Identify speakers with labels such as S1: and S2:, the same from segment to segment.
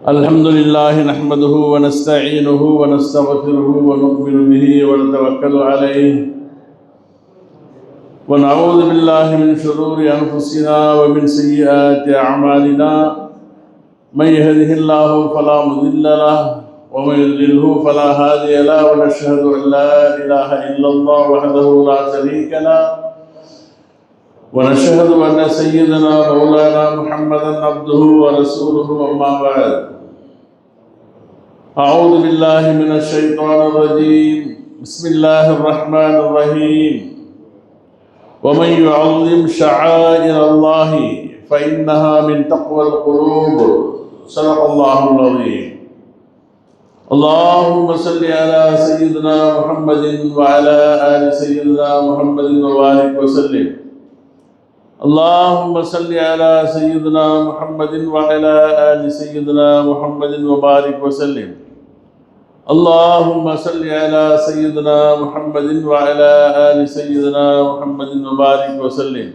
S1: الحمد لله نحمده ونستعينه ونستغفره ونؤمن به ونتوكل عليه ونعوذ بالله من شرور أنفسنا ومن سيئات أعمالنا من يهده الله فلا مضل له ومن يضلله فلا هادي له ونشهد أن لا إله إلا الله وحده لا شريك له ونشهد أن سيدنا مولانا محمدا عبده ورسوله أما بعد أعوذ بالله من الشيطان الرجيم بسم الله الرحمن الرحيم ومن يعظم شعائر الله فإنها من تقوى القلوب صدق الله العظيم اللهم صل على سيدنا محمد وعلى آل سيدنا محمد وبارك وسلم اللهم صل على سيدنا محمد وعلى آل سيدنا محمد وبارك وسلم اللهم صل على سيدنا محمد وعلى آل سيدنا محمد وبارك وسلم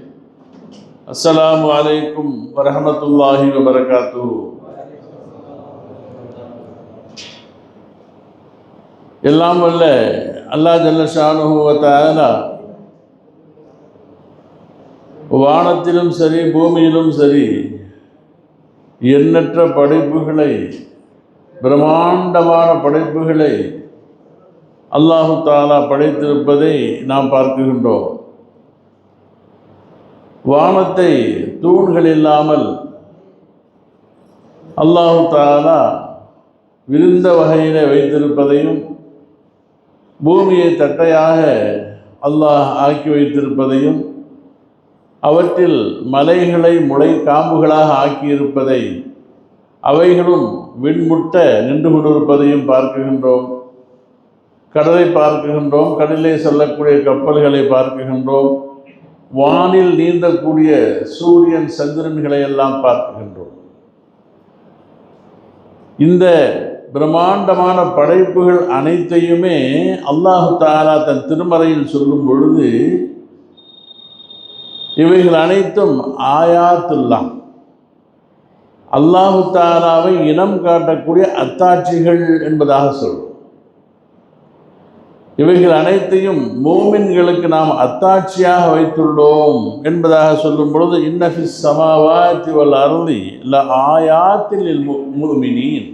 S1: السلام عليكم ورحمة الله وبركاته. எல்லாம் வல்ல அல்லாஹ் ஜல்ல ஷானுஹு வ தஆலா வானத்திலும் சரி பூமியிலும் சரி எண்ணற்ற படைப்புகளை, பிரம்மாண்டமான படைப்புகளை அல்லாஹு தஆலா படைத்திருப்பதை நாம் பார்க்கின்றோம். வானத்தை தூண்கள் இல்லாமல் அல்லாஹு தஆலா விரிந்த வகையில் வைத்திருப்பதையும், பூமியை தட்டையாக அல்லாஹ் ஆக்கி வைத்திருப்பதையும், அவற்றில் மலைகளை முளை காம்புகளாக ஆக்கியிருப்பதை, அவைகளும் விண்முட்ட நின்று கொண்டிருப்பதையும் பார்க்கின்றோம். கடலை பார்க்கின்றோம், கடலிலே செல்லக்கூடிய கப்பல்களை பார்க்கின்றோம், வானில் நீந்தக்கூடிய சூரியன் சந்திரன்களை எல்லாம் பார்க்கின்றோம். இந்த பிரம்மாண்டமான படைப்புகள் அனைத்தையுமே அல்லாஹு தஆலா தன் திருமறையில் சொல்லும் பொழுது இவைகள் அனைத்தும் ஆயாத்துல்லாம், அல்லாஹு தஆலாவை இனம் காட்டக்கூடிய அத்தாட்சிகள் என்பதாக சொல்லும். இவைகள் அனைத்தையும் மூமின்களுக்கு நாம் அத்தாட்சியாக வைத்துள்ளோம் என்பதாக சொல்லும் பொழுது இன்ன ஃபிஸ் ஸமாவாத்தி வல் அர்தி லஆயாத்தின் லில் முஃமினீன்,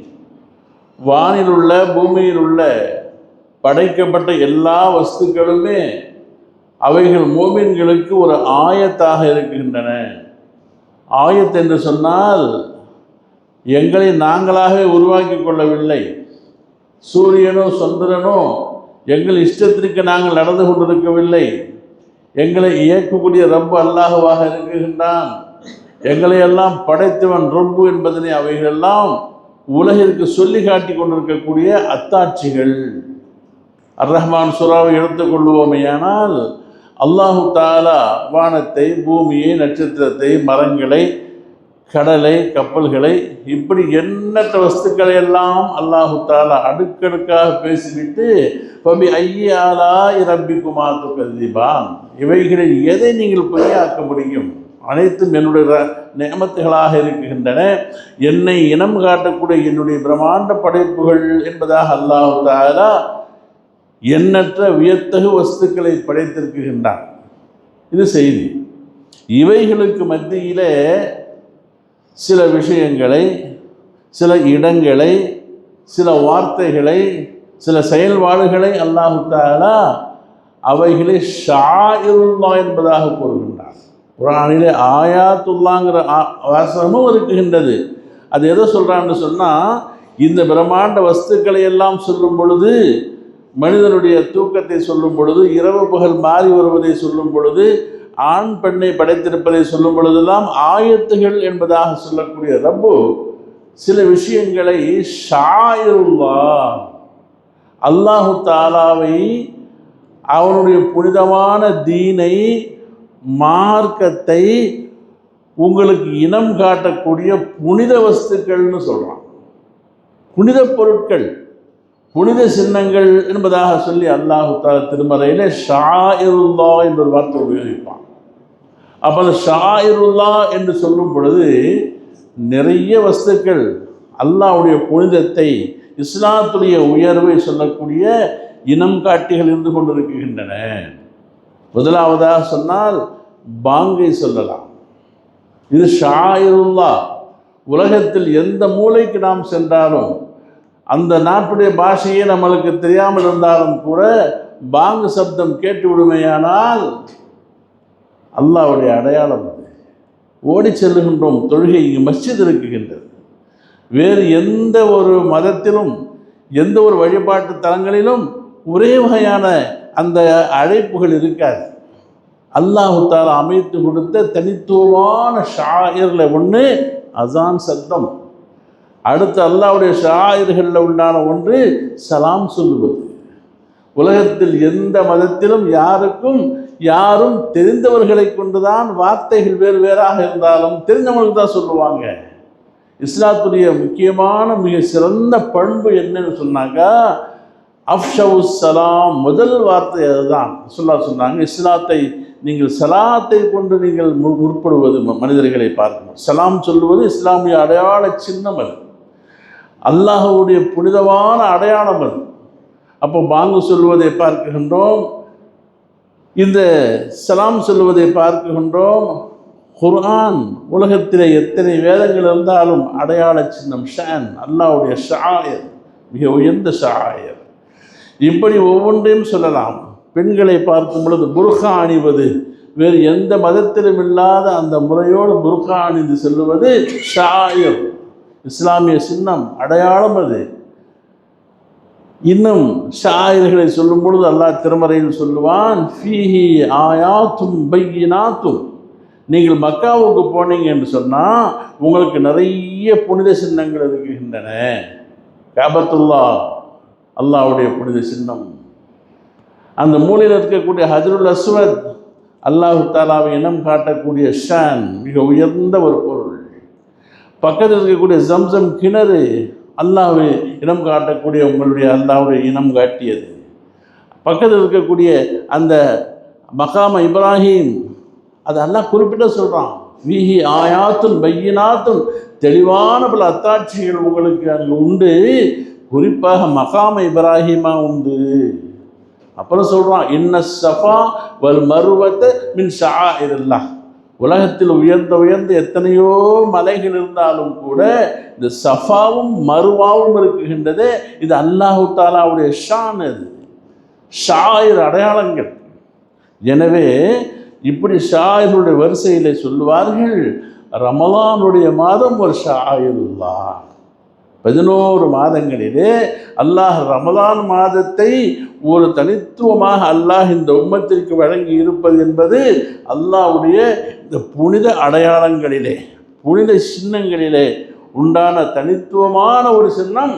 S1: வானில் உள்ள பூமியில் உள்ள படைக்கப்பட்ட எல்லா வஸ்துக்களுமே அவைகள் மோமின்களுக்கு ஒரு ஆயத்தாக இருக்கின்றன. ஆயத் என்று சொன்னால் எங்களை நாங்களாகவே உருவாக்கி கொள்ளவில்லை. சூரியனோ சந்திரனோ எங்கள் இஷ்டத்திற்கு நாங்கள் நடந்து கொண்டிருக்கவில்லை. எங்களை இயக்கக்கூடிய ரப்பு அல்லாஹுவாக இருக்கின்றான். எங்களை எல்லாம் படைத்தவன் ரப்பு என்பதனை அவைகளெல்லாம் உலகிற்கு சொல்லி காட்டி கொண்டிருக்கக்கூடிய அத்தாட்சிகள். அர் ரஹ்மான் சூராவை எடுத்துக்கொள்வோமேயானால் அல்லாஹு தஆலா வானத்தை, பூமியை, நட்சத்திரத்தை, மரங்களை, கடலை, கப்பல்களை, இப்படி எண்ணற்ற வஸ்துக்களை எல்லாம் அல்லாஹு தஆலா அடுக்கடுக்காக பேசிவிட்டு ஃபபி ஐயி ஆலாஇ ரப்பிக்குமா துகذிபான், இவைகளில் எதை நீங்கள் பொய்யாக்க முடியும்? அனைத்தும் என்னுடைய நியமத்துகளாக இருக்கின்றன, என்னை இனம் காட்டக்கூடிய என்னுடைய பிரம்மாண்ட படைப்புகள் என்பதாக அல்லாஹு தஆலா எண்ணற்ற வியத்தகு வஸ்துக்களை படைத்திருக்கின்றான். இது செய்தி. இவைகளுக்கு மத்தியிலே சில விஷயங்களை, சில இடங்களை, சில வார்த்தைகளை, சில செயல்பாடுகளை அல்லாஹு தஆலா அவைகளை ஷாயிருல்லாஹ் என்பதாக கூறுகின்றான். குர்ஆனிலே ஆயாத்துல்லாங்கிற வாசகமும் இருக்குகின்றது. அது எதை சொல்கிறான்னு சொன்னால், இந்த பிரம்மாண்ட வஸ்துக்களை எல்லாம் சொல்லும் பொழுது, மனிதனுடைய தூக்கத்தை சொல்லும் பொழுது, இரவு பகல் மாறி வருவதை சொல்லும் பொழுது, ஆண் பெண்ணை படைத்திருப்பதை சொல்லும் பொழுதெல்லாம் ஆயத்துகள் என்பதாக சொல்லக்கூடிய ரப்பு சில விஷயங்களை ஷாயிருல்லாஹ், அல்லாஹு தஆலாவை, அவனுடைய புனிதமான தீனை, மார்க்கத்தை உங்களுக்கு இனம் காட்டக்கூடிய புனித வஸ்துக்கள்னு சொல்கிறான். புனித பொருட்கள், புனித சின்னங்கள் என்பதாக சொல்லி அல்லாஹு தஆலா திருமறையிலே ஷாயிருல்லாஹ் என்ற ஒரு வார்த்தை உபயோகிப்பான். அப்போ அந்த ஷாயிருல்லாஹ் என்று சொல்லும் பொழுது நிறைய வஸ்துக்கள் அல்லாஹ்வுடைய புனிதத்தை, இஸ்லாத்துடைய உயர்வை சொல்லக்கூடிய இனம் காட்டிகள் இருந்து கொண்டிருக்கின்றன. முதலாவதாக சொன்னால் பாங்கை சொல்லலாம். இது ஷாயிருல்லாஹ். உலகத்தில் எந்த மூலைக்கு நாம் சென்றாலும், அந்த நாட்டுடைய பாஷையே நம்மளுக்கு தெரியாமல் இருந்தாலும் கூட பாங்கு சப்தம் கேட்டு விடுமையானால் அல்லாஹ்வுடைய அடையாளம். ஓடி செல்லுகின்றோம். தொழுகை இங்கு மஸ்ஜித் இருக்குகின்றது. வேறு எந்த ஒரு மதத்திலும் எந்த ஒரு வழிபாட்டு தலங்களிலும் ஒரே வகையான அந்த அழைப்புகள் இருக்காது. அல்லாஹு தஆலா அமைத்து கொடுத்த தனித்துவமான ஷாயிரில் ஒன்று அசான் சத்தம். அடுத்து அல்லாஹ்வுடைய ஷாயிர்களில் உண்டான ஒன்று சலாம் சொல்லுவது. உலகத்தில் எந்த மதத்திலும் யாரும் தெரிந்தவர்களை கொண்டுதான் வார்த்தைகள் வேறு வேறாக இருந்தாலும் தெரிஞ்சவங்களுக்கு தான் சொல்லுவாங்க. இஸ்லாத்துடைய முக்கியமான மிக சிறந்த பண்பு என்னன்னு சொன்னாக்கா அஃப்ஷவு சலாம். முதல் வார்த்தை அதுதான். சொன்னாங்க, இஸ்லாத்தை நீங்கள் சலாத்தை கொண்டு நீங்கள் முற்படுவது மனிதர்களை பார்க்கணும். சலாம் சொல்லுவது இஸ்லாமிய அடையாள சின்னம். அது அல்லாஹ்வுடைய புனிதமான அடையாளம். அது அப்போ பாங்கு சொல்வதை பார்க்கின்றோம், இந்த சலாம் சொல்லுவதை பார்க்கின்றோம். குர்ஆன் உலகத்திலே எத்தனை வேதங்கள் இருந்தாலும் அடையாள சின்னம் ஷான், அல்லாஹ்வுடைய ஷாயர், மிக உயர்ந்த ஷாயர். இப்படி ஒவ்வொன்றையும் சொல்லலாம். பெண்களை பார்க்கும் பொழுது புர்கா அணிவது, வேறு எந்த மதத்திலும் இல்லாத அந்த முறையோடு புர்கா அணிந்து செல்லுவது ஷாயர், இஸ்லாமிய சின்னம், அடையாளம். அது இன்னும் ஷாயிர்களை சொல்லும் பொழுது அல்லாஹ் திருமறையில் சொல்லுவான், ஃபீஹி ஆயாத்தும் பையினாத்தும். நீங்கள் மக்காவுக்கு போனீங்க என்று சொன்னால் உங்களுக்கு நிறைய புனித சின்னங்கள் இருக்கின்றன. காபத்துல்லா அல்லாஹ்வுடைய புனித சின்னம். அந்த மூலையில் இருக்கக்கூடிய ஹஜ்ருல் அஸ்வத் அல்லாஹு தஆலாவை இனம் காட்டக்கூடிய ஷான், மிக உயர்ந்த ஒரு பொருள். பக்கத்தில் இருக்கக்கூடிய ஜம்சம் கிணறு அல்லாஹ்வை இனம் காட்டக்கூடிய உங்களுடைய அல்லாஹ்வுடைய இனம் காட்டியது. பக்கத்தில் இருக்கக்கூடிய அந்த மகாம இப்ராஹிம், அது அல்லாஹ் குறிப்பிட்ட சொல்கிறான், வீஹி ஆயாத்தும் பையினாத்தும், தெளிவான பல அத்தாட்சிகள் உங்களுக்கு அங்கே உண்டு, குறிப்பாக மகாம இப்ராஹிமா உண்டு. அப்புறம் சொல்கிறான், இன்ன ஸஃபா வல் மர்வத மின் ஷஆயிரில்லாஹ். உலகத்தில் உயர்ந்த எத்தனையோ மலைகள் இருந்தாலும் கூட இந்த சஃபாவும் மருவாவும் இருக்குகின்றது. இது அல்லாஹு தஆலாவுடைய ஷான், அது ஷாயிர், அடையாளங்கள். எனவே இப்படி ஷாயிர்களுடைய வரிசையிலே சொல்லுவார்கள், ரமலானுடைய மாதம் ஒரு ஷாயிருல்லாஹ். 11 மாதங்களிலே அல்லாஹ் ரமலான் மாதத்தை ஒரு தனித்துவமாக அல்லாஹ் இந்த உம்மத்திற்கு வழங்கி இருப்பது என்பது அல்லாஹ்வுடைய இந்த புனித அடையாளங்களிலே, புனித சின்னங்களிலே உண்டான தனித்துவமான ஒரு சின்னம்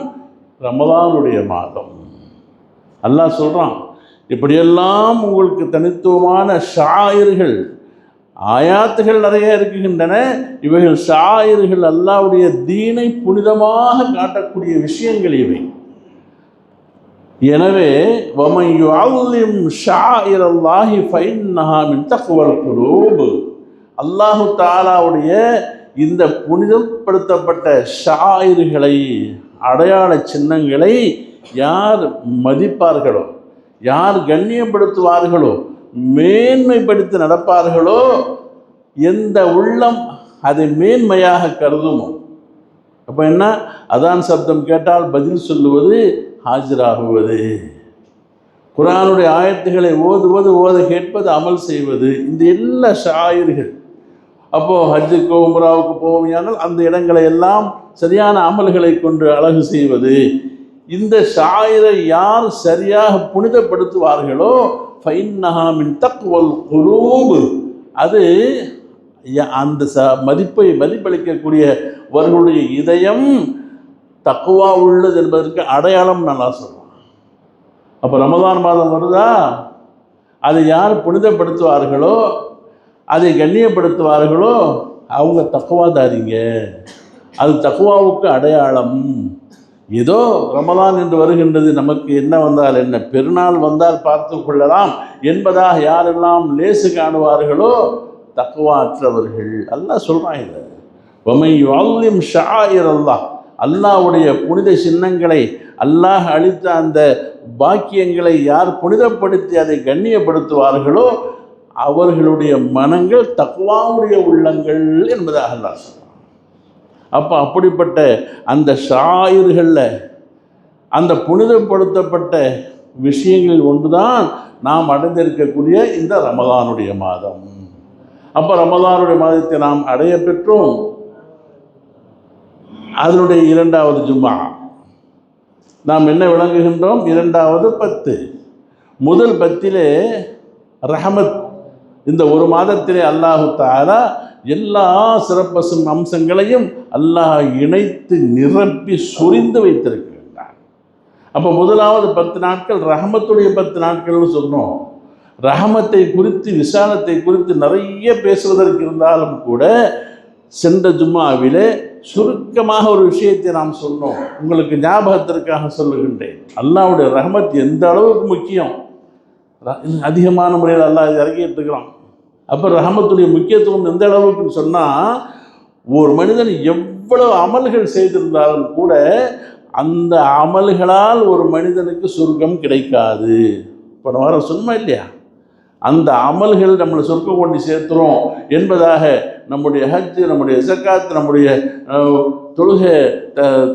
S1: ரமலானுடைய மாதம். அல்லாஹ் சொல்கிறான், இப்படியெல்லாம் உங்களுக்கு தனித்துவமான ஷாயிர்கள், ஆயாத்துகள் நிறைய இருக்குகின்றன. இவைகள் ஷாயிர்கள், அல்லாஹ்வுடைய தீனை புனிதமாக காட்டக்கூடிய விஷயங்கள் இவை. எனவே வமன் யுஅல்லிம் ஷாயிரல்லாஹி ஃபஇன்னஹா மின் தக்வல் குலூப். அல்லாஹு தஆலாவுடைய இந்த புனிதப்படுத்தப்பட்ட ஷாயிர்களை, அடையாள சின்னங்களை யார் மதிப்பார்களோ, யார் கண்ணியப்படுத்துவார்களோ, மேன்மைப்படுத்தி நடப்பார்களோ, எந்த உள்ளம் அதை மேன்மையாக கருதுமோ. அப்போ என்ன, அதான் சப்தம் கேட்டால் பதில் சொல்லுவது, ஆஜராகுவது, குர்ஆனுடைய ஆயத்துகளை ஓத கேட்பது, அமல் செய்வது, இந்த எல்லா ஷாயிர்கள். அப்போது ஹஜ்ஜுக்கு உம்ராவுக்கு போவோமையானால் அந்த இடங்களை எல்லாம் சரியான அமல்களை கொண்டு அழகு செய்வது. இந்த ஷாயிரை யார் சரியாக புனிதப்படுத்துவார்களோ ஃபைன்னஹா மின் தக்வல் குலூப், அது அந்த மதிப்பளிக்கக்கூடியவர்களுடைய இதயம் தக்குவா உள்ளது என்பதற்கு அடையாளம் நல்லா சொல்லுவான். அப்போ ரமலான் மாதம் வருதா, அதை யார் புனிதப்படுத்துவார்களோ, அதை கண்ணியப்படுத்துவார்களோ அவங்க தக்குவாதாரிங்க. அது தக்குவாவுக்கு அடையாளம். ஏதோ ரமலான் என்று வருகின்றது, நமக்கு என்ன வந்தால் என்ன, பெருநாள் வந்தால் பார்த்து கொள்ளலாம் என்பதாக யாரெல்லாம் லேசு காணுவார்களோ தக்குவா அற்றவர்கள். அல்லாஹ் சொல்கிறான், இதை வமன் யுஅல்லிம் ஷஆயிரல்லாஹ், அல்லாஹ்வுடைய புனித சின்னங்களை, அல்லாஹ் அளித்த அந்த பாக்கியங்களை யார் புனிதப்படுத்தி அதை கண்ணியப்படுத்துவார்களோ அவர்களுடைய மனங்கள் தக்வாவுடைய உள்ளங்கள் என்பதாக அல்லாஹ் சொல்றான். அப்போ அப்படிப்பட்ட அந்த ஷாயிர்களில் அந்த புனிதப்படுத்தப்பட்ட விஷயங்களில் ஒன்றுதான் நாம் அடைந்திருக்கக்கூடிய இந்த ரமதானுடைய மாதம். அப்போ ரமதானுடைய மாதத்தை நாம் அடைய பெற்றோம். அதனுடைய 2வது ஜும்மா நாம் என்ன விளங்குகின்றோம்? 2வது 10. முதல் 10 ரஹமத். இந்த ஒரு மாதத்திலே அல்லாஹு தஆலா எல்லா சிறப்பு அம்சங்களையும் அல்லாஹ் இணைத்து நிரப்பி சொரிந்து வைத்திருக்கின்றான். அப்போ முதலாவது 10 நாட்கள் ரஹமத்துடைய 10 நாட்கள்னு சொன்னோம். ரஹமத்தை குறித்து, விசாலத்தை குறித்து நிறைய பேசுவதற்கு இருந்தாலும் கூட சென்ற ஜும்மாவிலே சுருக்கமாக ஒரு விஷயத்தை நாம் சொன்னோம். உங்களுக்கு ஞாபகத்திற்காக சொல்லுகின்றேன். அல்லாஹ்வுடைய ரஹமத் எந்த அளவுக்கு முக்கியம், அதிகமான முறையில் அல்லாஹ் இறக்கிட்டு இருக்கிறான். அப்போ ரஹமத்துடைய முக்கியத்துவம் எந்த அளவுக்குன்னு சொன்னால், ஒரு மனிதன் எவ்வளவு அமல்கள் செய்திருந்தாலும் கூட அந்த அமல்களால் ஒரு மனிதனுக்கு சொர்க்கம் கிடைக்காது. போன வாரம் சொன்னோமா இல்லையா? அந்த அமல்கள் நம்மளை சொர்க்கம் கொண்டு சேர்த்துறோம் என்பதாக நம்முடைய ஹஜ், நம்முடைய ஸகாத், நம்முடைய தொழுகை,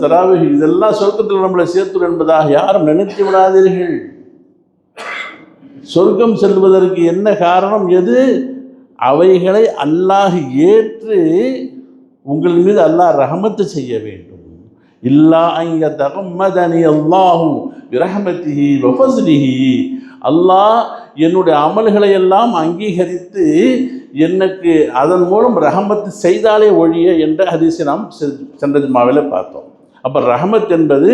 S1: தராவீஹ் இதெல்லாம் சொர்க்கத்தில் நம்மளை சேர்த்துறோம் என்பதாக யாரும் நினைத்து விடாதீர்கள். சொர்க்கம் செல்வதற்கு என்ன காரணம்? எது? அவைகளை அல்லாஹ் ஏற்று உங்கள் மீது அல்லாஹ் ரஹமத்து செய்ய வேண்டும். இல்லா அங்க தகம்மதனி அல்லாஹு பிரஹமத்திஹி வஃபஸ்லிஹி, அல்லாஹ் என்னுடைய அமல்களை எல்லாம் அங்கீகரித்து எனக்கு அதன் மூலம் ரஹமத்து செய்தாலே ஒழிய என்ற ஹதீஸை நாம் சென்ற ஜும்மாவில் பார்த்தோம். அப்போ ரஹமத் என்பது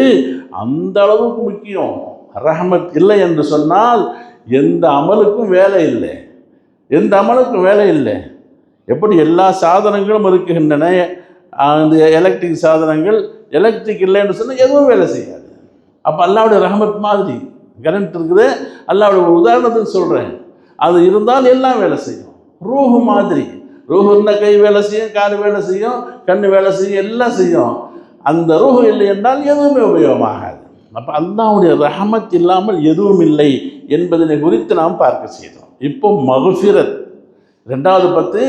S1: அந்த அளவுக்கு முக்கியம். ரஹமத் இல்லை என்று சொன்னால் எந்த அமலுக்கும் வேலை இல்லை, எந்த அமலுக்கும் வேலை இல்லை. எப்படி எல்லா சாதனங்களும் இருக்குகின்றன, அந்த எலக்ட்ரிக் சாதனங்கள், எலக்ட்ரிக் இல்லைன்னு சொன்னால் எதுவும் வேலை செய்யாது. அப்போ அல்லாஹ்வுடைய ரஹமத் மாதிரி கரண்ட் இருக்குது. அல்லாஹ்வுடைய ஒரு உதாரணத்துக்கு சொல்கிறேன், அது இருந்தால் எல்லாம் வேலை செய்யும். ரூஹு மாதிரி, ரூஹு இருந்தால் கை வேலை செய்யும், கால் வேலை செய்யும், கண் வேலை செய்யும், எல்லாம் செய்யும். அந்த ரூஹு இல்லை என்றால் எதுவுமே உபயோகமாகாது. அப்போ அல்லாஹ்வுடைய ரஹமத் இல்லாமல் எதுவும் இல்லை என்பதனை குறித்து நாம் பார்க்க செய்தோம். இப்போ மக்ஃபிரத் 2வது 10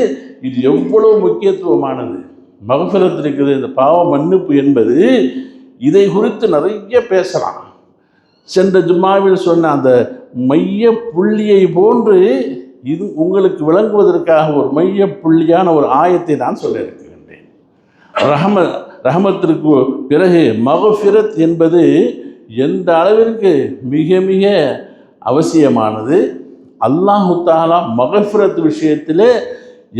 S1: இது எவ்வளவு முக்கியத்துவமானது. மக்ஃபிரத் இருக்குது, இந்த பாவ மன்னிப்பு என்பது, இதை குறித்து நிறைய பேசலாம். சென்ற ஜும்மாவில் சொன்ன அந்த மைய புள்ளியை போன்று இது உங்களுக்கு விளங்குவதற்காக ஒரு மைய புள்ளியான ஒரு ஆயத்தை நான் சொல்லியிருக்கின்றேன். ரஹமத்திற்கு பிறகு மக்ஃபிரத் என்பது எந்த அளவிற்கு மிக மிக அவசியமானது. அல்லாஹு தஆலா மக்ஃபிரத் விஷயத்திலே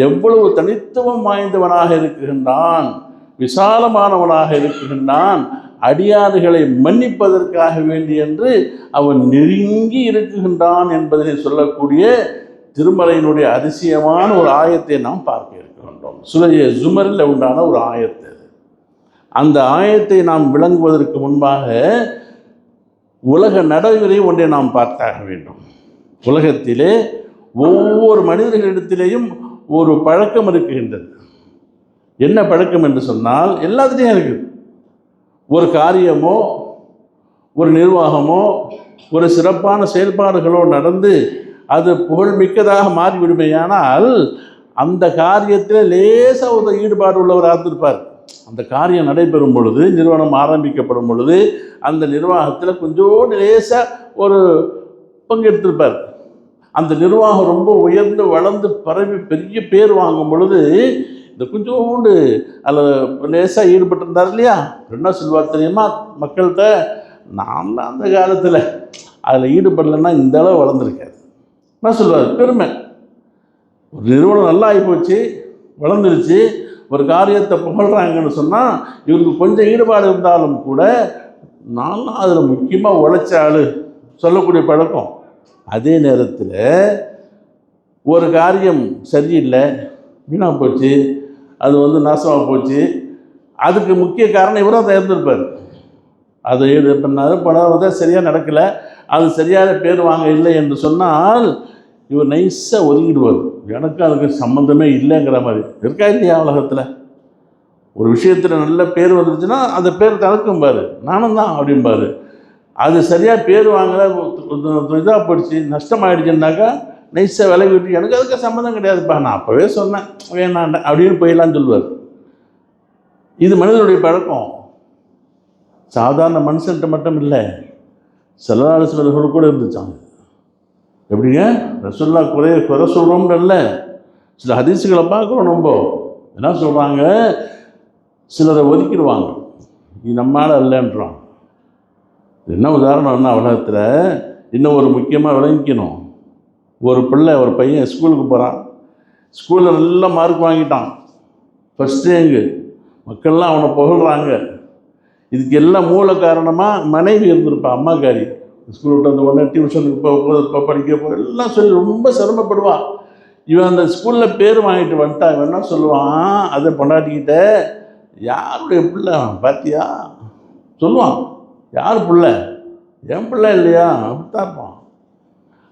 S1: எவ்வளவு தனித்துவம் வாய்ந்தவனாக இருக்குகின்றான், விசாலமானவனாக இருக்குகின்றான். அடியாறுகளை மன்னிப்பதற்காக வேண்டி என்று அவன் நெருங்கி இருக்குகின்றான் என்பதனை சொல்லக்கூடிய திருமறையினுடைய அதிசயமான ஒரு ஆயத்தை நாம் பார்க்க இருக்கின்றோம். சூரே ஜுமரில் உண்டான ஒரு ஆயத்து. அந்த ஆயத்தை நாம் விளங்குவதற்கு முன்பாக உலக நடைமுறை ஒன்றை நாம் பார்த்தாக வேண்டும். உலகத்திலே ஒவ்வொரு மனிதர்களிடத்திலேயும் ஒரு பழக்கம் இருக்குகின்றது. என்ன பழக்கம் என்று சொன்னால், எல்லாத்துலேயும் இருக்குது. ஒரு காரியமோ, ஒரு நிர்வாகமோ, ஒரு சிறப்பான செயல்பாடுகளோ நடந்து அது புகழ்மிக்கதாக மாறிவிடுமையானால் அந்த காரியத்தில் லேசாக ஒரு ஈடுபாடு உள்ளவராக இருப்பார். அந்த காரியம் நடைபெறும் பொழுது, நிறுவனம் ஆரம்பிக்கப்படும் பொழுது அந்த நிர்வாகத்தில் கொஞ்சோண்டு லேசாக ஒரு பங்கெடுத்திருப்பார். அந்த நிர்வாகம் ரொம்ப உயர்ந்து வளர்ந்து பரவி பெரிய பேர் வாங்கும் பொழுது இந்த கொஞ்சோண்டு அதில் லேசாக ஈடுபட்டிருந்தார் இல்லையா, என்ன சொல்வார் தெரியுமா மக்கள்கிட்ட? நான் அந்த காலத்தில் அதில் ஈடுபடலைன்னா இந்த அளவு வளர்ந்துருக்காது. என்ன சொல்வார்? பெருமை. ஒரு நிறுவனம் நல்லா ஆகிப்போச்சு, வளர்ந்துருச்சு, ஒரு காரியத்தை புகழ்கிறாங்கன்னு சொன்னால் இவருக்கு கொஞ்சம் ஈடுபாடு இருந்தாலும் கூட நான் அதில் முக்கியமாக உழைச்ச ஆள் சொல்லக்கூடிய பழக்கம். அதே நேரத்தில் ஒரு காரியம் சரியில்லை, வீணாக போச்சு, அது நாசமாக போச்சு, அதுக்கு முக்கிய காரணம் இவராக தான் இருந்திருப்பார். அதை இது பண்ணார், படம் தான் சரியாக நடக்கலை, அது சரியான பேர் வாங்க இல்லை என்று சொன்னால் இவர் நைஸாக ஒதுங்கிடுவார். எனக்கு அதுக்கு சம்மந்தமே இல்லைங்கிற மாதிரி இருக்கா இல்லையா உலகத்தில்? ஒரு விஷயத்தில் நல்ல பேர் வந்துருச்சுன்னா அந்த பேர் தனக்கும் பாரு, நானும் தான் அப்படிம்பாரு. அது சரியாக பேர் வாங்கல இதாக போயிடுச்சு, நஷ்டமாயிடுச்சுன்னாக்கா நைஸாக விலை விட்டு எனக்கு அதுக்கு சம்மந்தம் கிடையாதுப்பா, நான் அப்போவே சொன்னேன் வேணாண்ட அப்படின்னு போயிடலான்னு சொல்லுவார். இது மனிதனுடைய பழக்கம். சாதாரண மனுஷன்கிட்ட மட்டும் இல்லை, ஸல்லல்லாஹு அலைஹி வஸல்லம் கூட இருந்துச்சாங்க. எப்படிங்க ரசூலுல்லாஹ் குறை சொல்கிறோம்னு இல்லை, சில ஹதீஸுகளை பார்க்குறோம். நம்ம என்ன சொல்கிறாங்க, சிலரை ஒதுக்கிடுவாங்க, இது நம்மளால் இல்லைன்றான். என்ன உதாரணம்னா, உலகத்தில் இன்னும் ஒரு முக்கியமாக விளங்கிக்கணும். ஒரு பிள்ளை, ஒரு பையன் ஸ்கூலுக்கு போகிறான், ஸ்கூலில் நல்ல மார்க் வாங்கிட்டான், ஃபஸ்ட் ரேங்கு, மக்கள்லாம் அவனை புகழ்கிறாங்க. இதுக்கு எல்லாம் மூல காரணமாக மனைவி இருந்திருப்பான், அம்மாக்காரி. ஸ்கூல் விட்டு அந்த உடனே டியூஷனுக்கு போக படிக்க எல்லாம் சொல்லி ரொம்ப சிரமப்படுவான். இவன் அந்த ஸ்கூலில் பேர் வாங்கிட்டு வந்துட்டான். இவன் என்ன சொல்லுவான், அதை பொண்டாட்டிக்கிட்ட, யாருடைய பிள்ளை பார்த்தியா சொல்லுவான். யார் பிள்ளை? என் பிள்ளை இல்லையா? அப்படித்தான் இருப்பான்.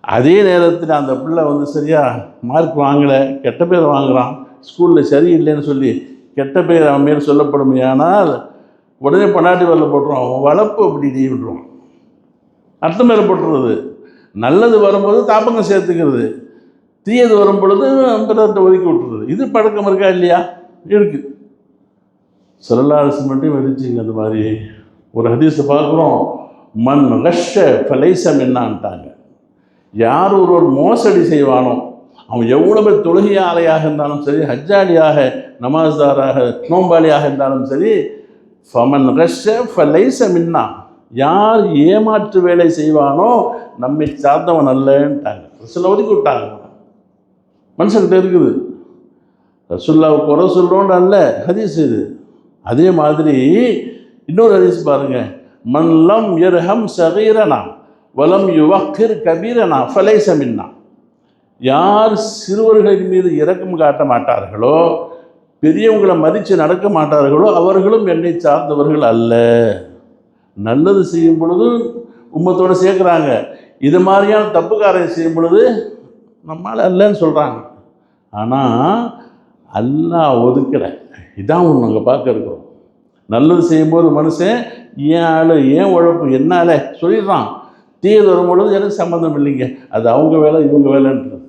S1: அதே நேரத்தில் அந்த பிள்ளை சரியாக மார்க் வாங்கலை, கெட்ட பேர் வாங்குகிறான், ஸ்கூலில் சரியில்லைன்னு சொல்லி கெட்ட பேர் அவன் மேல் சொல்லப்படுமையானால் உடனே பொண்டாட்டி வேலை போட்டுருவான். அவன் வளர்ப்பு அப்படி விட்டுருவான், அர்த்தம் மேலே போட்டுறது. நல்லது வரும்போது தாப்பங்க சேர்த்துக்கிறது, தீயது வரும் பொழுது பிறத்தை ஒதுக்கி விட்டுறது. இது பழக்கம் இருக்கா இல்லையா? இருக்குது. ஸல்லல்லாஹு அலைஹி வஸல்லம் மட்டும் வெடிச்சிங்க. அந்த மாதிரி ஒரு ஹதீஸை பார்க்குறோம், மன் ரஷ ஃபலைஸ மின்னான்ட்டாங்க. யார் ஒருவர் மோசடி செய்வானோ, அவன் எவ்வளவு தொழுகையாளையாக இருந்தாலும் சரி, ஹஜ்ஜாலியாக, நமாஸ்தாராக, நோம்பாளியாக இருந்தாலும் சரி, ஃபமன் ரஷ ஃபலைஸ மின்னா, யார் ஏமாற்று வேலை செய்வானோ நம்மை சார்ந்தவன் அல்லன்ட்டாங்க. ரசூலுல்லாஹ் ஒதுக்கி விட்டாங்க. மனுஷன்கிட்ட இருக்குது. ரசூலுல்லாஹ் குறை சொல்கிறோன்னு அல்ல ஹதீஸ் இது. அதே மாதிரி இன்னொரு ஹதீஸ் பாருங்க, மன்லம் யர்ஹம் சகீரனா வலம் யுவக்கிர் கபீரனா ஃபலைஸ மின்னா, யார் சிறுவர்களின் மீது இரக்கம் காட்ட மாட்டார்களோ, பெரியவங்களை மதித்து நடக்க மாட்டார்களோ, அவர்களும் என்னை சார்ந்தவர்கள் அல்ல. நல்லது செய்யும் பொழுது உம்மத்தோடு சேர்க்குறாங்க, இது மாதிரியான தப்புக்காரன் செய்யும் பொழுது நம்மளால் அல்லன்னு சொல்கிறாங்க. ஆனால் அல்லாஹ் ஒதுக்கலை. இதான் ஒன்று நாங்கள் பார்க்க இருக்கிறோம். நல்லது செய்யும்போது மனுஷன் ஏன் ஆள் ஏன் உழைப்பு என்னால சொல்லிடுறான், தீயது வரும் பொழுது எனக்கு சம்மந்தம் இல்லைங்க, அது அவங்க வேலை இவங்க வேலைன்றது.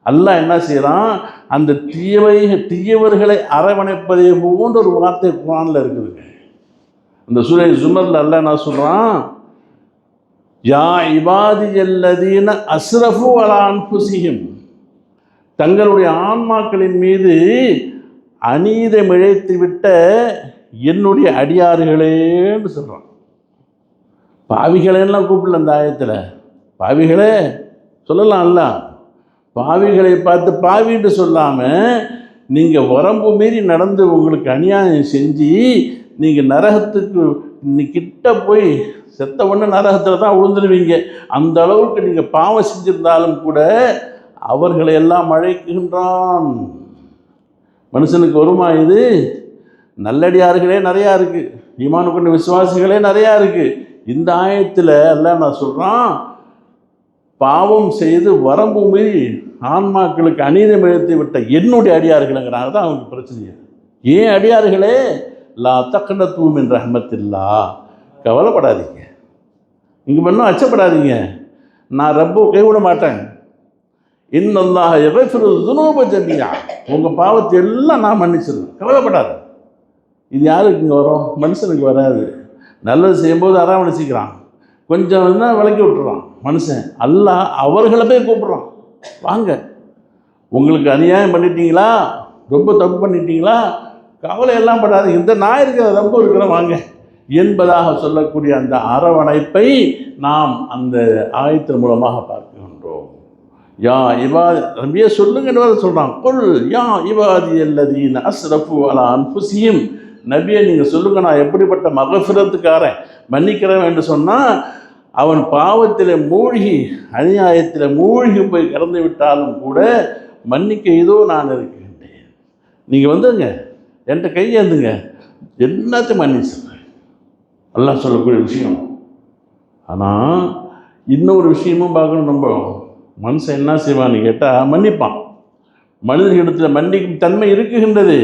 S1: அல்லாஹ் என்ன செய்கிறான், அந்த தீயவர்களை அரவணைப்பதை போன்ற ஒரு வார்த்தை குர்ஆனில் இருக்குதுங்க. அந்த சூரை ஜுமரில் அல்லாஹ் என்ன சொல்கிறான், யா இபாதியல்லதீன அஸ்ரஃபு அலா அன்ஃபுஸிஹிம், தங்களுடைய ஆன்மாக்களின் மீது அநீதம் இழைத்து விட்ட என்னுடைய அடியார்களேன்னு சொல்கிறான். பாவிகளேன்னா கூப்பிடல அந்த ஆயத்தில், பாவிகளே சொல்லலாம்ல, பாவிகளை பார்த்து பாவின்னு சொல்லாமல் நீங்கள் வரம்பு மீறி நடந்து உங்களுக்கு அநியாயம் செஞ்சு நீங்கள் நரகத்துக்கு கிட்ட போய் செத்த ஒன்று நரகத்தில் தான் விழுந்துடுவீங்க. அந்த அளவுக்கு நீங்கள் பாவம் செஞ்சிருந்தாலும் கூட அவர்களை எல்லாம் அழைக்கின்றான். மனுஷனுக்கு வருமா இது? நல்லடியார்களே நிறையா இருக்குது, ஈமான் கொண்ட விசுவாசிகளே நிறையா இருக்குது. இந்த ஆயத்தில் எல்லாம் நான் சொல்கிறான், பாவம் செய்து வரம்பு மீறி ஆன்மாக்களுக்கு அநீதம் இழைத்து விட்ட என்னுடைய அடியார்களுங்கிறாங்க. தான் அவங்களுக்கு பிரச்சனை. ஏன் அடியார்களே, லா தக்னது மின் ரஹ்மத்தில்லாஹ், கவலைப்படாதீங்க, நீங்கள் இன்னும் அச்சப்படாதீங்க, நான் ரப்பு கைவிட மாட்டேன். இன்னல்லாஹ யக்ஃபிரு ஸுனூப ஜமீஆ, உங்கள் பாவத்தை எல்லாம் நான் மன்னிச்சிடுறேன், கவலைப்படாது. இது யாருக்கு இங்கே வரும்? மனுஷனுக்கு வராது. நல்லது செய்யும்போது அரவணைச்சிக்கிறான், கொஞ்சம் தான் விளக்கி விட்டுறான் மனுஷன். அல்லாஹ் அவர்களை போய் கூப்பிட்றான், வாங்க, உங்களுக்கு அநியாயம் பண்ணிட்டீங்களா, ரொம்ப தப்பு பண்ணிட்டீங்களா, கவலை எல்லாம் படாது, இந்த நான் இருக்கிற ரொம்ப இருக்கிறேன் வாங்க என்பதாக சொல்லக்கூடிய அந்த அரவணைப்பை நாம் அந்த ஆயத்தின் மூலமாக பார்க்கின்றோம். யா இபாதி, நபியே சொல்லுங்கன்னு சொல்கிறான், குல் யா இபாதி அல்லதீன அஸ்ரஃபு அலா அன்ஃபுஸிஹிம், நபியை நீங்கள் சொல்லுங்கள், நான் எப்படிப்பட்ட மகஃபிரத்துக்காரன், மன்னிக்கிறவன் என்று சொன்னால் அவன் பாவத்தில் மூழ்கி அநியாயத்தில் மூழ்கி போய் கடந்து விட்டாலும் கூட மன்னிக்க இதோ நான் இருக்கின்றேன், நீங்கள் வந்துங்க என்கிட்ட கையேந்துங்க, எல்லாத்தையும் மன்னிச்சுங்க, எல்லாம் சொல்லக்கூடிய விஷயம். ஆனால் இன்னொரு விஷயமும் பார்க்கணும். நம்ம மனுஷன் என்ன செய்வான்னு கேட்டால் மன்னிப்பான். மனிதர்களிடத்தில் மன்னிக்கும் தன்மை இருக்குகின்றது.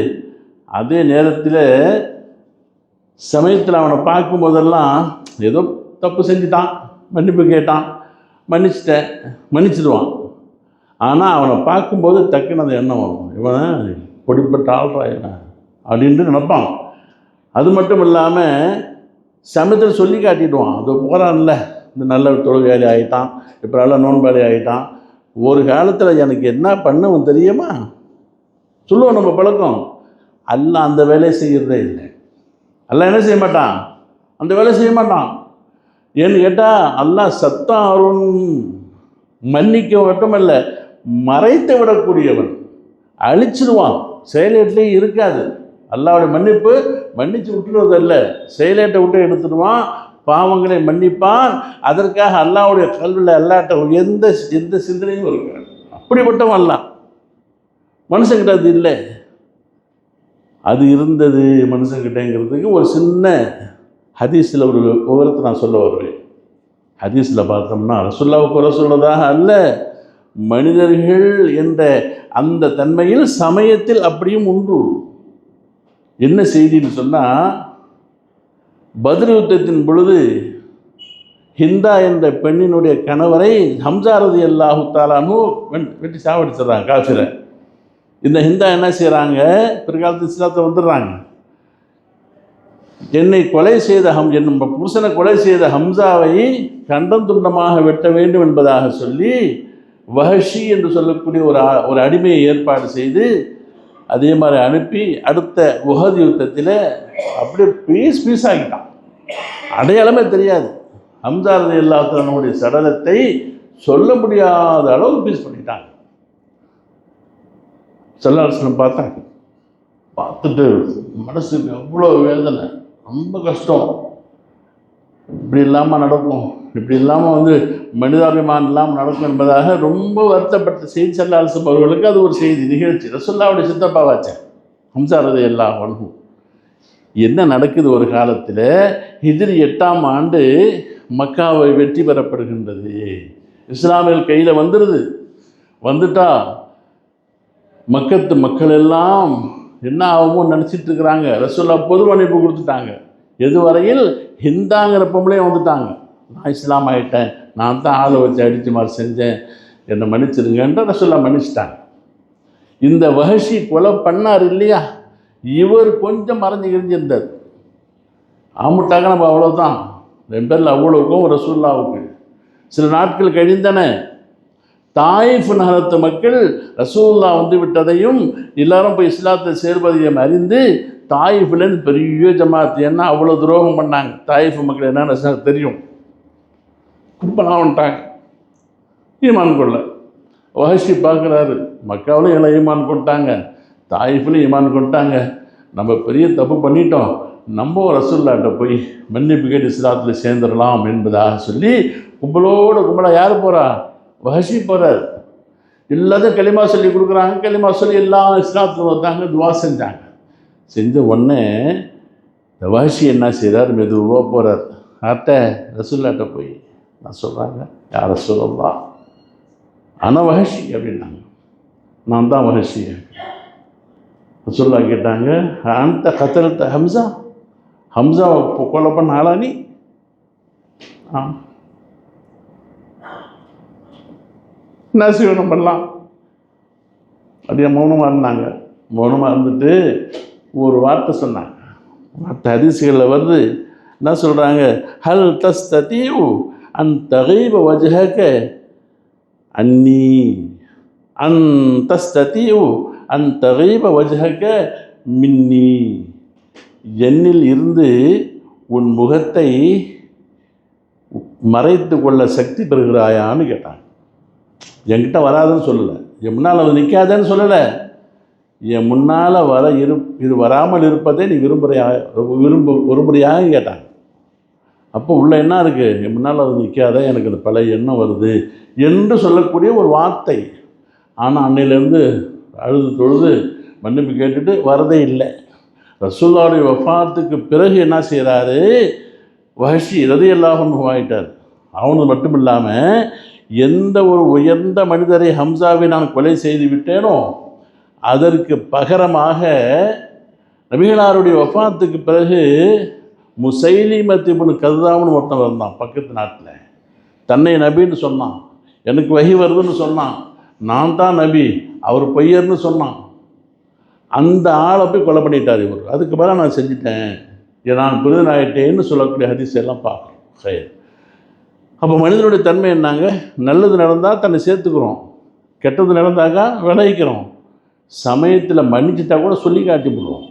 S1: அதே நேரத்தில் சமயத்தில் அவனை பார்க்கும்போதெல்லாம் ஏதோ தப்பு செஞ்சுட்டான், மன்னிப்பு கேட்டான், மன்னிச்சிடுவான். ஆனால் அவனை பார்க்கும்போது டக்குன்னு அந்த எண்ணம் வரும், இவன் பொடிப்பட்ட ஆள்றா இவன் அப்படின்ட்டு நினைப்பான். அது மட்டும் இல்லாமல் சமயத்தில் சொல்லி காட்டிடுவான், அது போகிறான்ல, இந்த நல்ல தொழுகையாளி ஆகிட்டான், இப்போ நல்ல நோன்பாளி ஆகிட்டான், ஒரு காலத்தில் எனக்கு என்ன பண்ணவன் தெரியுமா சொல்லுவோம் நம்ம பழக்கம். அல்லாஹ் அந்த வேலையை செய்கிறதே இல்லை. அல்லாஹ் என்ன செய்ய மாட்டான், அந்த வேலை செய்ய மாட்டான். ஏன்னு கேட்டால் அல்லாஹ் சத்தாருன், மன்னிக்க மட்டுமல்ல மறைத்து விடக்கூடியவன், அழிச்சிடுவான், செயலேட்டிலே இருக்காது. அல்லாஹ்வுடைய மன்னிப்பு மன்னிச்சு விட்டுறதல்ல, செயலேட்டை விட்டு எடுத்துடுவான், பாவங்களை மன்னிப்பான். அதற்காக அல்லாஹ்வுடைய கல்வியில் அல்லாட்ட எந்த சிந்தனையும் இருக்காது. அப்படிப்பட்டவன் அல்லாஹ். மனுஷங்கிட்ட அது இல்லை. அது இருந்தது மனுஷங்கிட்டங்கிறதுக்கு ஒரு சின்ன ஹதீஸில் ஒரு விவரத்தை நான் சொல்ல வருவேன். ஹதீஸில் பார்த்தோம்னா ரசூலுல்லாஹ்வுக்கு குறை சொல்வதாக அல்ல, மனிதர்கள் என்ற அந்த தன்மையில் சமயத்தில் அப்படியும் உண்டு. என்ன செய்தின்னு சொன்னால், பத்ர் யுத்தத்தின் பொழுது ஹிந்தா என்ற பெண்ணினுடைய கணவரை ஹம்ஸா ரலியல்லாஹு தஆலா அன்ஹு வெட்டி சாவடிச்சிடுறாங்க காஃபிரை. இந்த ஹிந்தா என்ன செய்கிறாங்க, பிற்காலத்து இஸ்லாத்தை வந்துடுறாங்க. என்னை கொலை செய்த என் புருஷனை கொலை செய்த ஹம்சாவை கண்டம் துண்டமாக வெட்ட வேண்டும் என்பதாக சொல்லி வஹஷி என்று சொல்லக்கூடிய ஒரு அடிமையை ஏற்பாடு செய்து அதே மாதிரி அனுப்பி அடுத்த உஹது யுத்தத்தில் அப்படியே பீஸ் ஆகிட்டான். அடையாளமே தெரியாது. ஹம்ஸா ரலியல்லாஹு தஆலாவுடைய சடலத்தை சொல்ல முடியாத அளவு பீஸ் பண்ணிட்டாங்க. ஸல்லல்லாஹு அலைஹி வஸல்லம் பார்த்துட்டு மனசுக்கு எவ்வளோ வேதனை, ரொம்ப கஷ்டம். இப்படி இல்லாமல் நடக்கும், இப்படி இல்லாமல் மனிதாபிமானம் இல்லாமல் நடக்கும் என்பதாக ரொம்ப வருத்தப்பட்ட செய்தி ஸல்லல்லாஹு அலைஹி வஸல்லம் அவர்களுக்கு அது ஒரு செய்தி நிகழ்ச்சி. ரசூலுல்லாஹ்வுடைய சித்தப்பாவாச்சேன் ஹம்ஸா ரலியல்லாஹு அன்ஹு. என்ன நடக்குது, ஒரு காலத்தில் ஹிஜ்ரி 8ஆம் ஆண்டு மக்காவை வெற்றி பெறப்படுகின்றது. இஸ்லாமியர்கள் கையில் வந்துட்டா மக்கத்து மக்கள் எல்லாம் என்ன ஆகுமோ நினச்சிட்டு இருக்கிறாங்க. ரசூலுல்லாஹ் பொது மன்னிப்பு கொடுத்துட்டாங்க. எதுவரையில் ஹிந்தாங்கிற பொம்பளையும் வந்துட்டாங்க, நான் இஸ்லாம் ஆகிட்டேன், நான் தான் ஆளை வச்சு அடித்து மாதிரி செஞ்சேன், என்னை மன்னிச்சிருங்கன்ற ரசூலுல்லாஹ் மன்னிச்சிட்டாங்க. இந்த வஹஷி கொலை பண்ணார் இல்லையா, இவர் கொஞ்சம் மறைஞ்சு கிழிஞ்சிருந்தார். ஆமுட்டாங்க நம்ம அவ்வளோதான். 2 பேரில் அவ்வளோக்கும் ரசூலுல்லாஹ்வுக்கு. சில நாட்கள் கழிந்தன. தாயிஃப் நகரத்து மக்கள் ரசூலுல்லாஹ் விட்டதையும் எல்லாரும் போய் இஸ்லாத்தை சேர்வதையும் அறிந்து தாயிஃப்லேருந்து பெரிய ஜமாத், ஏன்னா அவ்வளோ துரோகம் பண்ணாங்க. தாயிஃப் மக்கள் என்னென்ன தெரியும், கும்பலாக வந்துட்டாங்க ஈமான் கொள்ள. வஹஷி பார்க்குறாரு, மக்காவிலும் எல்லாம் ஈமான் கொண்டாங்க, தாயிஃப்லையும் ஈமான் கொண்டாங்க, நம்ம பெரிய தப்பு பண்ணிட்டோம், நம்ம ரசூலுல்லாஹ்ட்ட போய் மன்னிப்பு கேட்டு இஸ்லாத்தில் சேர்ந்துடலாம் என்பதாக சொல்லி கும்பலாக யார் போகிறா, வஹஷி போகிறார். எல்லாத்தையும் களிமா சொல்லி கொடுக்குறாங்க. களிமா சொல்லி எல்லாம் இஸ்லாத்தில் வந்தாங்க, துவா செஞ்சாங்க. செஞ்ச உடனே இந்த வஹஷி என்ன செய்கிறார், மெதுவாக போகிறார். ரசூலுல்லாஹ்ட்ட போய் நான் சொல்கிறாங்க, யார் ரசூலுல்லாஹ் ஆனால் வஹஷி அப்படின்னாங்க. நான் தான் வஹஷி. ரசூலுல்லாஹ் கேட்டாங்க, அந்த கத்தல்த ஹம்சாவை கொலை பண்ண ஆளா நீ? என்ன செய்யணும் பண்ணலாம் அப்படியே மௌனமாக இருந்தாங்க. மௌனமாக இருந்துட்டு ஒரு வார்த்தை சொன்னாங்க. வார்த்தை ஹதீஸ்களில் என்ன சொல்கிறாங்க, ஹல் தஸ்ததீஉ அன் தகீப வஜ்ஹக அன்னி, அன் தஸ்ததீஉ அன் தகீப வஜ்ஹக மின்னி, என்னில் இருந்து உன் முகத்தை மறைத்து கொள்ள சக்தி பெறுகிறாயான்னு கேட்டாங்க. என்கிட்ட வராதுன்னு சொல்லலை, என் முன்னால் நிற்காதேன்னு சொல்லலை, என் முன்னால் இது வராமல் இருப்பதே நீ விரும்புறியாக கேட்டாங்க. அப்போ உள்ள என்ன இருக்குது, என் முன்னால் நிற்காத, எனக்கு அந்த பழைய எண்ணம் வருது என்று சொல்லக்கூடிய ஒரு வார்த்தை. ஆனால் அன்னையிலேருந்து அழுது தொழுது மன்னிப்பு கேட்டுட்டு வரதே இல்லை. ரசூலுல்லாஹ்வுடைய வஃபாத்துக்கு பிறகு என்ன செய்கிறாரு, வஹஷி ரலியல்லாஹு அன்ஹு ஆயிட்டார். அவனு மட்டும் இல்லாமல் எந்த ஒரு உயர்ந்த மனிதரை ஹம்சாவை நான் கொலை செய்து விட்டேனோ அதற்கு பகரமாக நபிகளாருடைய வஃபாத்துக்கு பிறகு முசைலிமத் இப்னு கஸ்ஸாப்னு ஒருத்தன் இருந்தான் பக்கத்து நாட்டில். தன்னை நபின்னு சொன்னான், எனக்கு வஹி வருதுன்னு சொன்னான், நான் தான் நபி, அவர் பொய்யர்னு சொன்னான். அந்த ஆளை போய் கொலை பண்ணிட்டார் இவர். அதுக்கு பிறகு நான் செஞ்சுட்டேன், நான் புரிதனாயிட்டேன்னு சொல்லக்கூடிய ஹதீஸ் எல்லாம் பார்க்குறோம். சரி, அப்போ மனிதனுடைய தன்மை என்னாங்க? நல்லது நடந்தால் தன்னை சேர்த்துக்கிறோம், கெட்டது நடந்தாக்கா விளைவிக்கிறோம், சமயத்தில் மன்னிச்சிட்டா கூட சொல்லி காட்டிவிடுறோம்,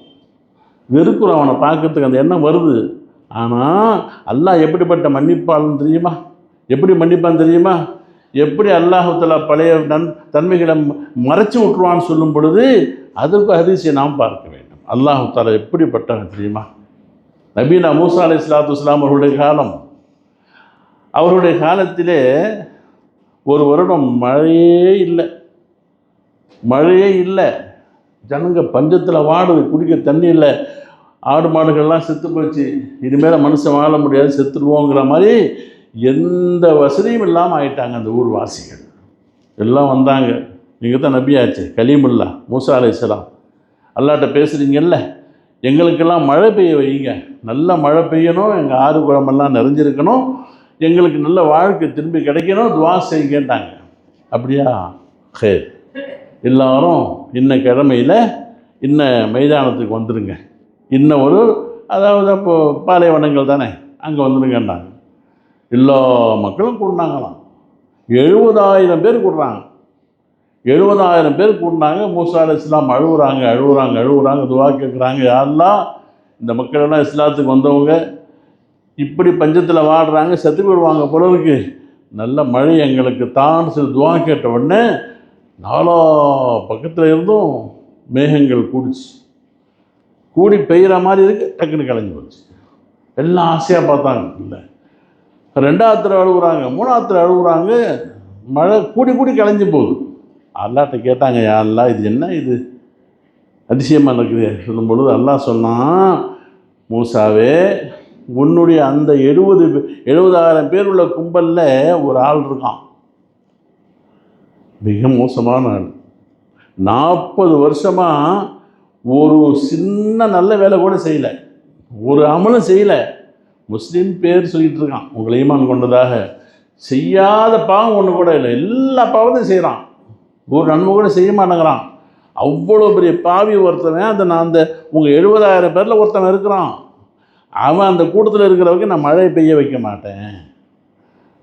S1: வெறுக்கிறோம் அவனை பார்க்கறதுக்கு அந்த எண்ணம் வருது. ஆனால் அல்லாஹ் எப்படிப்பட்ட மன்னிப்பாளன்னு தெரியுமா? எப்படி மன்னிப்பான்னு தெரியுமா? எப்படி அல்லாஹுத்தலா பழைய தன்மைகளை மறைச்சி விட்டுருவான்னு சொல்லும் பொழுது அதற்கு ஹதீஸை நாம் பார்க்க வேண்டும். அல்லாஹுத்தாலா எப்படிப்பட்டவங்க தெரியுமா? நபீனா மூசா அலைஹிஸ்ஸலாத்து வஸ்ஸலாம் அவருடைய காலம், அவருடைய காலத்திலே ஒரு வருடம் மழையே இல்லை, ஜனங்க பஞ்சத்தில் வாடுது, குடிக்க தண்ணி இல்லை, ஆடு மாடுகள்லாம் செத்து போச்சு, இனிமேல் மனுஷன் வாழ முடியாது, செத்துடுவோங்கிற மாதிரி எந்த வசதியும் இல்லாமல் ஆயிட்டாங்க. அந்த ஊர்வாசிகள் எல்லாம் வந்தாங்க, நீங்கள் தான் நபியாச்சு கலீமுல்லா மூசா அலைஹிஸ்ஸலாம், அல்லாஹ்ட்ட பேசுகிறீங்கல்ல, எங்களுக்கெல்லாம் மழை பெய்ய வைங்க, நல்ல மழை பெய்யணும், எங்கள் ஆறு குளமெல்லாம் நிறைஞ்சிருக்கணும், எங்களுக்கு நல்ல வாழ்க்கை திரும்பி கிடைக்கணும், துவா செய்யுங்கட்டாங்க. அப்படியா? ஹேர், எல்லாரும் இன்ன கிழமையில் இன்ன மைதானத்துக்கு வந்துடுங்க, இன்னும் ஒரு அதாவது அப்போது பாலைவனங்கள் தானே, அங்கே வந்துடுங்கன்னாங்க. எல்லா மக்களும் கூடினாங்களாம். 70,000 பேர் கூடுறாங்க. 70,000 பேர் கூடினாங்க. மூசா அலைஹிஸ்ஸலாம் அழுவுறாங்க, துவா கேட்குறாங்க, யாரெல்லாம் இந்த மக்களெல்லாம் இஸ்லாத்துக்கு வந்தவங்க இப்படி பஞ்சத்தில் வாடுறாங்க, செத்து போயிடுவாங்க போல இருக்கு, நல்ல மழை எங்களுக்கு தான் சொல்லி துவா கேட்ட உடனே நாலா பக்கத்தில் இருந்தும் மேகங்கள் கூடி பெய்கிற மாதிரி இருக்குது, டக்குன்னு கலைஞ்சி போச்சு. எல்லாம் ஆசையாக பார்த்தாங்க. இல்லை, 2ஆவது அழுகுறாங்க, 3ஆவது அழுகுறாங்க, மழை கூடி கலைஞ்சி போகுது. அல்லாஹ்ட்ட கேட்டாங்க, யா அல்லாஹ் இது என்ன, இது அதிசயமாக இருக்குது சொல்லும் பொழுது அல்லாஹ் சொன்னான், மூசாவே உன்னுடைய அந்த 70,000 பேர் உள்ள கும்பலில் ஒரு ஆள் இருக்கான், மிக மோசமான ஆள், 40 வருஷமாக ஒரு சின்ன நல்ல வேலை கூட செய்யலை, ஒரு அமலும் செய்யலை, முஸ்லீம் பேர் சொல்லிகிட்டு இருக்கான், உங்களை ஈமான் கொண்டதாக, செய்யாத பாவம் ஒன்று கூட இல்லை, எல்லா பாவத்தையும் செய்கிறான், ஒரு நன்மை கூட செய்ய மாட்டேங்கிறான். அவ்வளோ பெரிய பாவி ஒருத்தவன் அந்த உங்கள் 70,000 பேரில் ஒருத்தவன் இருக்கிறான். அவன் அந்த கூட்டத்தில் இருக்கிறவங்க நான் மழை பெய்ய வைக்க மாட்டேன்,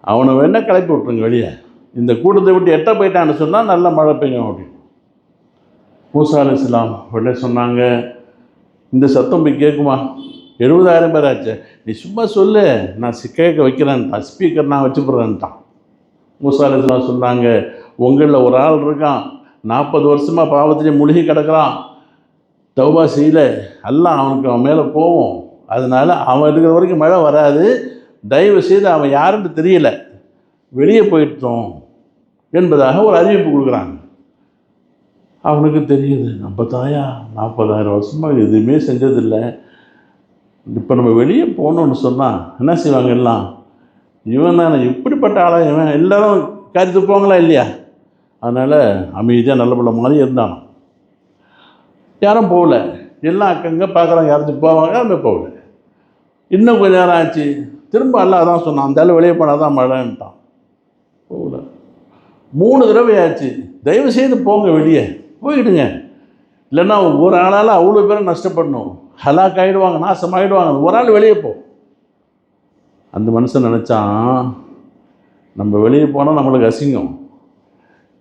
S1: அவனை வேணா கிளப்பி விட்ருங்க வெளியே, இந்த கூட்டத்தை விட்டு எட்ட போயிட்டான்னு சொன்னால் நல்ல மழை பெய்யும் அப்படின்னு. மூசா அலைஹிஸ்ஸலாம் உடனே சொன்னாங்க, இந்த சத்தம் போய் கேட்குமா? 70,000 பேர் ஆச்சு, நீ சும்மா சொல்லு, நான் கேட்க வைக்கிறேன்ட்டான், ஸ்பீக்கர் நான் வச்சுப்படுறேன்ட்டான். மூசா அலைஹிஸ்ஸலாம் சொன்னாங்க, உங்களில் ஒரு ஆள் இருக்கான், 40 வருஷமாக பாவத்திலே மூழ்கி கிடக்கிறான், தௌபா செய்யல, எல்லாம் அவன் மேலே போவோம், அதனால் அவன் இருக்கிற வரைக்கும் மழை வராது, தயவு செய்து அவன் யாருன்னு தெரியல, வெளியே போயிட்டோம் என்பதாக ஒரு அறிவிப்பு கொடுக்குறாங்க. அவனுக்கு தெரியுது, நம்ம தாயா 40,000 வருஷமாக எதுவுமே செஞ்சதில்லை, இப்போ நம்ம வெளியே போகணுன்னு சொன்னால் என்ன செய்வாங்க எல்லாம், இவன் தானே இப்படிப்பட்ட ஆளாக, இவன் எல்லோரும் கருத்து போங்களா இல்லையா, அதனால் அமைதியாக நல்ல பிள்ளை மாதிரி இருந்தானோ, யாரும் போகல, எல்லாம் அக்கங்க பார்க்குறாங்க, யாராச்சும் போவாங்க, அவங்க போகல. இன்னும் கொஞ்சம் நேரம் ஆச்சு, திரும்ப எல்லாம் அதான் சொன்னான், அந்த ஆள் வெளியே போனால் தான் மழைன்ட்டான், போகல. 3 தடவை ஆச்சு, தயவு செய்து போங்க, வெளியே போயிடுங்க, இல்லைன்னா ஒரு ஆளால் அவ்வளோ பேரும் நஷ்டப்படணும், ஹலாக் ஆகிடுவாங்க, நாசமாகிடுவாங்க, ஒரு ஆள் வெளியே போ. அந்த மனுஷன் நினச்சான், நம்ம வெளியே போனால் நம்மளுக்கு அசிங்கம்,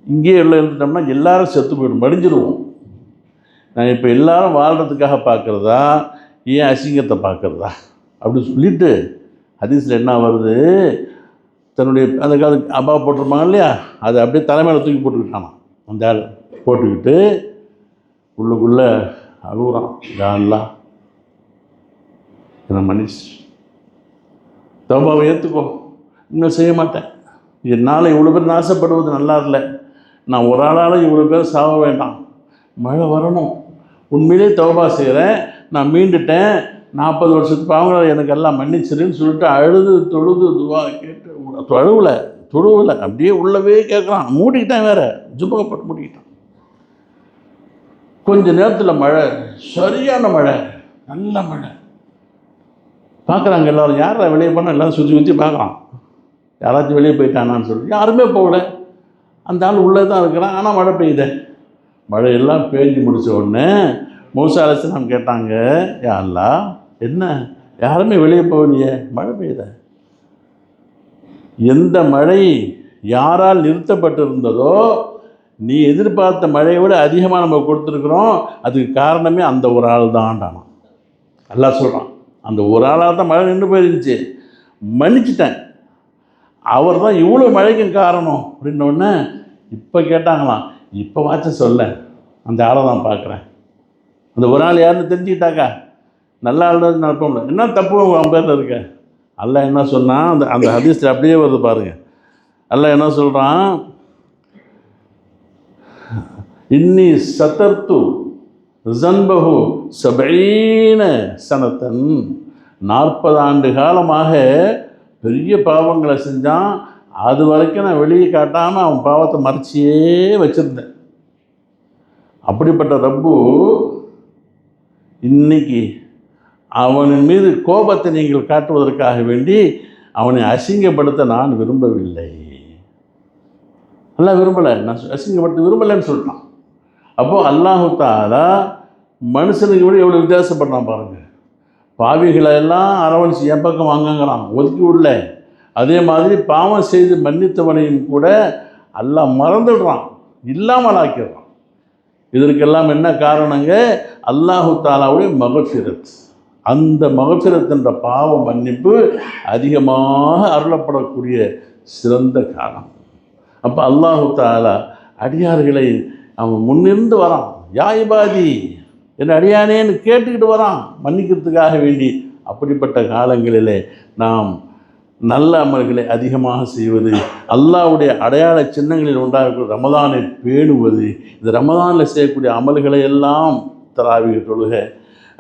S1: இங்கேயே உள்ள இருந்துட்டோம்னா எல்லாரும் செத்து போயிடும், மடிஞ்சிடுவோம், நான் இப்போ எல்லாரும் வாழ்கிறதுக்காக பார்க்குறதா, ஏன் அசிங்கத்தை பார்க்குறதா அப்படின்னு சொல்லிட்டு ஹதீஸில் என்ன வருது, தன்னுடைய அந்த காலத்துக்கு அப்பா போட்டிருப்பாங்க இல்லையா, அதை அப்படியே தலைமையில் தூக்கி போட்டுக்கிட்டானா, அந்த ஆள் போட்டுக்கிட்டு உள்ளுக்குள்ளே அழுகுறான், யாரெல்லாம் என்ன மனுஷ் தௌபாவை ஏற்றுக்கோ, இன்னும் செய்ய மாட்டேன், என்னால் இவ்வளோ பேர் நாசப்படுவது நல்லா இல்லை, நான் ஒரு ஆளால் இவ்வளோ பேர் சாக வேண்டாம், மழை வரணும், உண்மையிலே தௌபா செய்கிறேன், நான் மீண்டுட்டேன், 40 வருஷத்து பாவங்களை எனக்கு எல்லாம் மன்னிச்சிருன்னு சொல்லிட்டு அழுது தொழுது துவா கேட்டு தொழுவில் அப்படியே உள்ளவே கேட்குறான், மூடிக்கிட்டான், வேறு ஜுப்பகப்பட்டு மூடிக்கிட்டான். கொஞ்ச நேரத்தில் மழை, சரியான மழை, நல்ல மழை. பார்க்குறாங்க எல்லோரும், யாரா வெளியே போனால் எல்லோரும் சுற்றி சுற்றி பார்க்கலாம், யாராச்சும் வெளியே போயிட்டானான்னு சொல்லி. யாருமே போகல, அந்த ஆள் உள்ளே தான் இருக்கிறான். ஆனால் மழை பெய்யுத. மழையெல்லாம் பேஞ்சு முடித்த உடனே மூசா அலைஹிஸ்ஸலாம் கேட்டாங்க, யா அல்லாஹ், என்ன யாருமே வெளியே போகலையே, மழை பெய்யுத. எந்த மழை யாரால் நிறுத்தப்பட்டிருந்ததோ, நீ எதிர்பார்த்த மழையை விட அதிகமாக நம்ம கொடுத்துருக்குறோம், அதுக்கு காரணமே அந்த ஒரு ஆள் தான்டானா. அல்லாஹ் சொல்கிறான், அந்த ஒரு ஆளாக தான் மழை நின்று போயிருந்துச்சு, மன்னிச்சிட்டேன், அவர் தான் இவ்வளோ மழைக்கும் காரணம் அப்படின்னோடனே இப்போ கேட்டாங்களாம், இப்போ வாட்ச சொல்ல, அந்த ஆளை தான் பார்க்குறேன். அந்த ஒரு ஆள் யாருன்னு தெரிஞ்சுக்கிட்டாக்கா நல்ல ஆள் தான் நடப்போம்ல. என்ன தப்பு அவன் பேரில் இருக்க? அல்லாஹ் என்ன சொன்னான், அந்த ஹதீஸில் அப்படியே வருது பாருங்கள். அல்லாஹ் என்ன சொல்கிறான், இன்னி சதர்த்து ஜன்பஹு 70 சனத்தன், 40 ஆண்டு காலமாக பெரிய பாவங்களை செஞ்சான், அது வரைக்கும் நான் வெளியே காட்டாமல் அவன் பாவத்தை மறைச்சியே வச்சுருந்தேன். அப்படிப்பட்ட ரப்பு இன்னைக்கு அவனின் மீது கோபத்தை நீங்கள் காட்டுவதற்காக வேண்டி அவனை அசிங்கப்படுத்த நான் விரும்பவில்லை. அல்லாஹ் விரும்பலை, நான் அசிங்கப்படுத்த விரும்பலைன்னு சொல்லிட்டான். அப்போது அல்லாஹு தஆலா மனுஷனுக்கு விட எவ்வளோ வித்தியாசப்படுறான் பாருங்கள். பாவிகளை எல்லாம் அரவணைச்சு என் பக்கம் வாங்கங்கிறான், ஒதுக்கி விடல. அதே மாதிரி பாவம் செய்து மன்னித்தவனையும் கூட அல்லாஹ் மறந்துடுறான், இல்லாமல் ஆக்கிடுறான். இதற்கெல்லாம் என்ன காரணங்க? அல்லாஹு தஆலாவுடைய மக்ஃபிரத். அந்த மக்ஃபிரத் என்ற பாவ மன்னிப்பு அதிகமாக அருளப்படக்கூடிய சிறந்த காலம். அப்போ அல்லாஹு தஆலா அடியார்களை அவன் முன்னிருந்து வரான். யா இபாதி, என் அடியானேன்னு கேட்டுக்கிட்டு வரான் மன்னிக்கிறதுக்காக வேண்டி. அப்படிப்பட்ட காலங்களிலே நாம் நல்ல அமல்களை அதிகமாக செய்வது, அல்லாஹ்வுடைய அடையாள சின்னங்களில் உண்டாகக்கூடிய ரமதானை பேணுவது, இந்த ரமதானில் செய்யக்கூடிய அமல்களை எல்லாம் தராவீஹ் தொழுகை,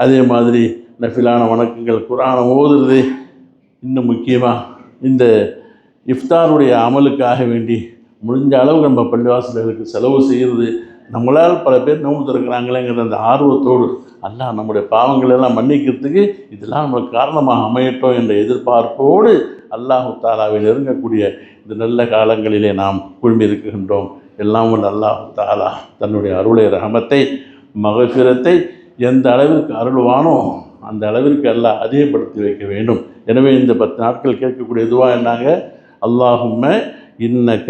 S1: அதே மாதிரி நஃபிலான வணக்கங்கள், குர்ஆனை ஓதுறது, இன்னும் முக்கியமாக இந்த இஃப்தாருடைய அமலுக்காக வேண்டி முடிஞ்ச அளவு நம்ம பள்ளிவாசல்களுக்கு செலவு செய்கிறது. நம்மளால் பல பேர் நோன்பு திறக்கிறாங்களேங்கிற அந்த ஆர்வத்தோடு அல்லாஹ் நம்முடைய பாவங்களெல்லாம் மன்னிக்கிறதுக்கு இதெல்லாம் நம்மளுக்கு காரணமாக அமையட்டும் என்ற எதிர்பார்ப்போடு அல்லாஹு தஆலாவை நெருங்கக்கூடிய இந்த நல்ல காலங்களிலே நாம் குழுமி இருக்கின்றோம். எல்லாம் வல்ல அல்லாஹு தஆலா தன்னுடைய அருளை, ரஹமத்தை, மக்ஃபிரத்தை எந்த அளவிற்கு அருள்வானோ அந்த அளவிற்கு அல்லாஹ் அதிகப்படுத்தி வைக்க வேண்டும். எனவே இந்த 10 நாட்கள் கேட்கக்கூடிய துவா என்னாங்க? அல்லாஹும்ம இன்னக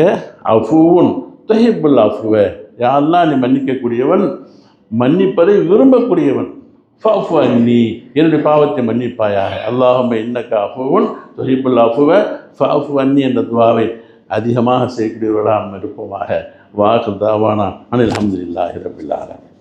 S1: அஃபூன் துஹிப்புல் அஃப்வ, யா அல்லாஹ் நீ மன்னிக்கக்கூடியவன், மன்னிப்பதை விரும்பக்கூடியவன். ஃபஅஃபு அன்னி, என்னுடைய பாவத்தை மன்னிப்பாயாக. அல்லாஹும்ம இன்னக அஃபூன் துஹிப்புல் அஃப்வ ஃபஅஃபு அன்னி என்ற துவாவை அதிகமாக செய்யக்கூடியவர்களாக நாம் இருப்போமாக. வாஹிர் தாவானா அனில் ஹம்துலில்லாஹி ரப்பில் ஆலமீன்.